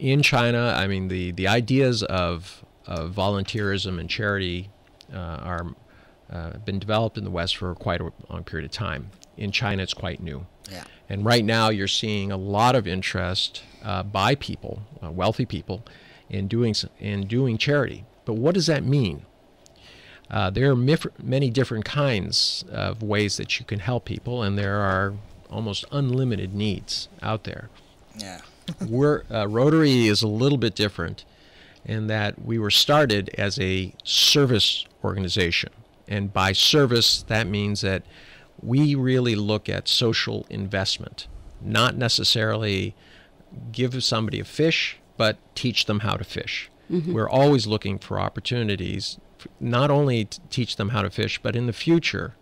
In China, I mean, the ideas of volunteerism and charity are been developed in the West for quite a long period of time. In China, it's quite new. Yeah. And right now, you're seeing a lot of interest by people, wealthy people, in doing charity. But what does that mean? There are many different kinds of ways that you can help people, and there are almost unlimited needs out there. Yeah. Rotary is a little bit different in that we were started as a service organization. And by service, that means that we really look at social investment, not necessarily give somebody a fish, but teach them how to fish. Mm-hmm. We're always looking for opportunities, not only to teach them how to fish, but in the future,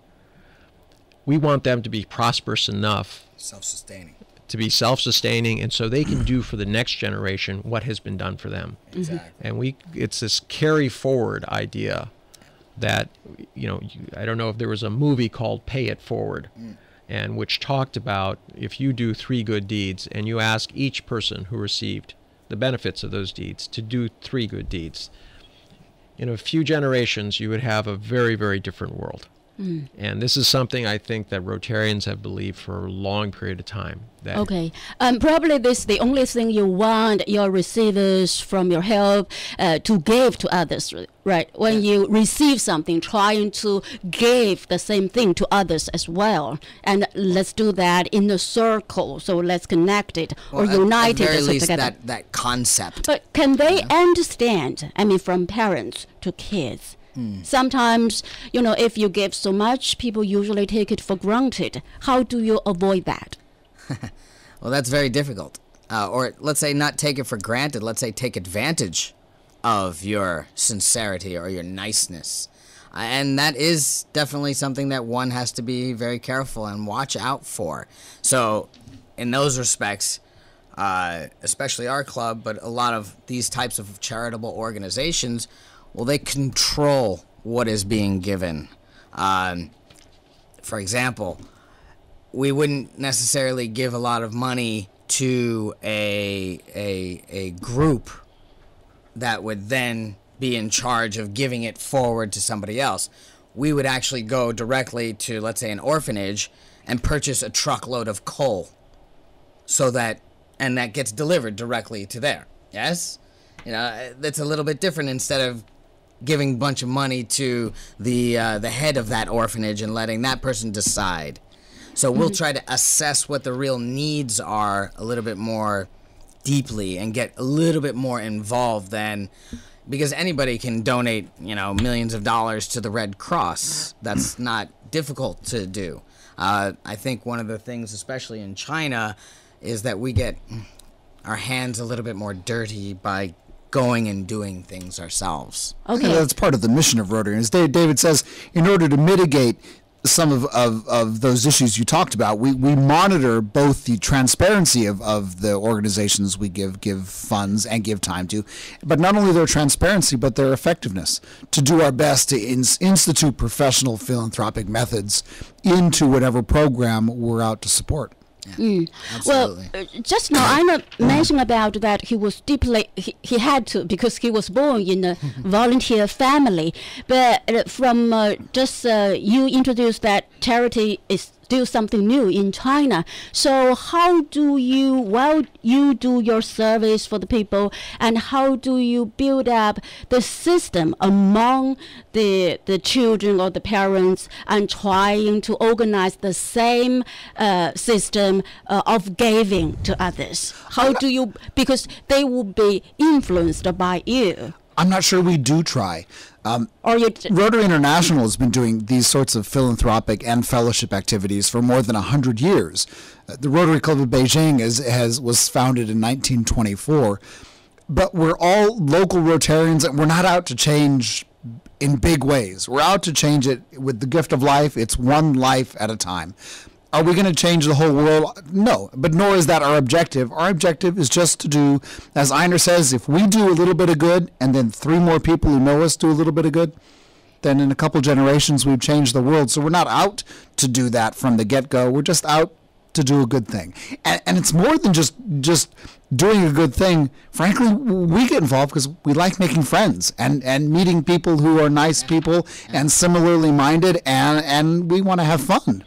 we want them to be prosperous enough, self-sustaining, to be self-sustaining, and so they can do for the next generation what has been done for them. Exactly. And it's this carry forward idea that, I don't know if there was a movie called Pay It Forward, and which talked about if you do 3 good deeds and you ask each person who received the benefits of those deeds to do 3 good deeds, in a few generations you would have a very, very different world. And this is something I think that Rotarians have believed for a long period of time. Okay. Probably this is the only thing you want your receivers from your help to give to others, right? When you receive something, trying to give the same thing to others as well. And let's do that in a circle. So let's connect it or unite it. At the very least, that concept. But can they understand, from parents to kids? Sometimes, if you give so much, people usually take it for granted. How do you avoid that? Well, that's very difficult. Or let's say not take it for granted. Let's say take advantage of your sincerity or your niceness. And that is definitely something that one has to be very careful and watch out for. So in those respects, especially our club, but a lot of these types of charitable organizations, well, they control what is being given. For example, we wouldn't necessarily give a lot of money to a group that would then be in charge of giving it forward to somebody else. We would actually go directly to, let's say, an orphanage and purchase a truckload of coal, and that gets delivered directly to there. Yes? That's a little bit different instead of giving a bunch of money to the head of that orphanage and letting that person decide. So we'll try to assess what the real needs are a little bit more deeply and get a little bit more involved because anybody can donate, millions of dollars to the Red Cross. That's not difficult to do. I think one of the things, especially in China, is that we get our hands a little bit more dirty by going and doing things ourselves. Okay. That's part of the mission of Rotary. As David says, in order to mitigate some of those issues you talked about, we monitor both the transparency of the organizations we give funds and give time to, but not only their transparency, but their effectiveness, to do our best to institute professional philanthropic methods into whatever program we're out to support. Absolutely. Well, just now Einar mentioned about that he was deeply, he had to, because he was born in a volunteer family. But from you introduced that charity is still something new in China. So how do you do your service for the people, and how do you build up the system among the children or the parents, and trying to organize the same system of giving to others? How do you, because they will be influenced by you. I'm not sure we do try. Rotary International has been doing these sorts of philanthropic and fellowship activities for more than 100 years. The Rotary Club of Beijing was founded in 1924, but we're all local Rotarians, and we're not out to change in big ways. We're out to change it with the gift of life. It's one life at a time. Are we going to change the whole world? No, but nor is that our objective. Our objective is just to do, as Einar says, if we do a little bit of good and then 3 more people who know us do a little bit of good, then in a couple generations we've changed the world. So we're not out to do that from the get-go. We're just out to do a good thing. And it's more than just doing a good thing. Frankly, we get involved because we like making friends and meeting people who are nice people and similarly minded, and we want to have fun.